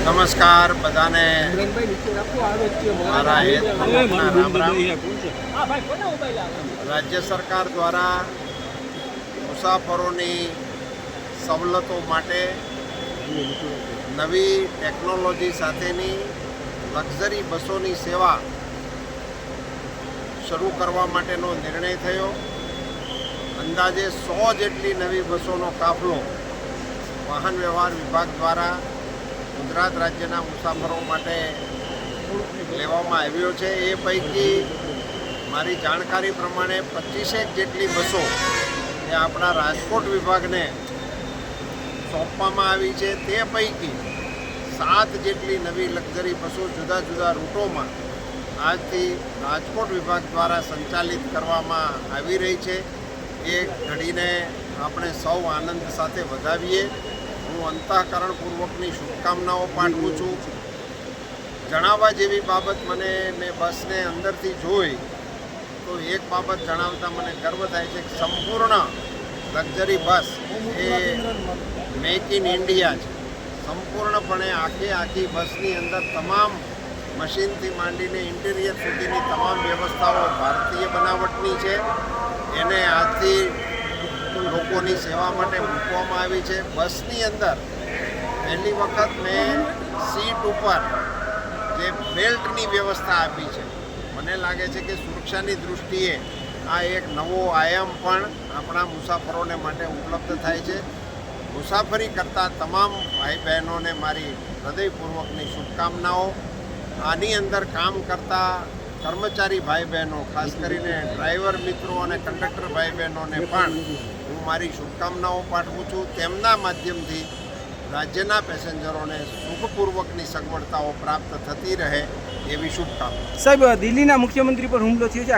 નમસ્કાર બધાને મારા રામ રામ। રાજ્ય સરકાર દ્વારા મુસાફરોની સવલતો માટે નવી ટેકનોલોજી સાથેની લક્ઝરી બસોની સેવા શરૂ કરવા માટેનો નિર્ણય થયો। અંદાજે 100 જેટલી નવી બસોનો કાફલો વાહન વ્યવહાર વિભાગ દ્વારા ગુજરાત રાજ્યના મુસાફરો માટે લેવામાં આવ્યો છે। એ પૈકી મારી જાણકારી પ્રમાણે 25 જેટલી બસો એ આપણા રાજકોટ વિભાગને સોંપવામાં આવી છે। તે પૈકી 7 જેટલી નવી લક્ઝરી બસો જુદા જુદા રૂટોમાં આજથી રાજકોટ વિભાગ દ્વારા સંચાલિત કરવામાં આવી રહી છે। એ ઘડીને આપણે સૌ આનંદ સાથે વધાવીએ। હું અંતઃકરણપૂર્વકની શુભકામનાઓ પાઠવું છું। જણાવવા જેવી બાબત મેં બસને અંદરથી જોઈ તો એક બાબત જણાવતા મને ગર્વ થાય છે કે સંપૂર્ણ luxury bus A make in India છે। સંપૂર્ણપણે આખી બસની અંદર તમામ મશીનથી માંડીને ઇન્ટિરિયર સુધીની તમામ વ્યવસ્થાઓ ભારતીય બનાવટની છે। એને આજથી લોકોની સેવા માટે મૂકવામાં આવી છે। બસની અંદર પહેલી વખત મેં સીટ ઉપર જે બેલ્ટની વ્યવસ્થા આપી છે। મને લાગે છે કે સુરક્ષાની દૃષ્ટિએ આ એક નવો આયામ પણ આપણા મુસાફરોને માટે ઉપલબ્ધ થાય છે। મુસાફરી કરતા તમામ ભાઈ બહેનોને મારી હૃદયપૂર્વકની શુભકામનાઓ। આની અંદર કામ કરતા કર્મચારી ભાઈ બહેનો, ખાસ કરીને ડ્રાઈવર મિત્રો અને કંડક્ટર ભાઈ બહેનોને પણ હું મારી શુભકામનાઓ પાઠવું છું। તેમના માધ્યમથી રાજ્યના પેસેન્જરોને સુખપૂર્વકની સગવડતાઓ પ્રાપ્ત થતી રહે એવી શુભકામના। સાહેબ, દિલ્હીના મુખ્યમંત્રી પર હુમલો થયો છે।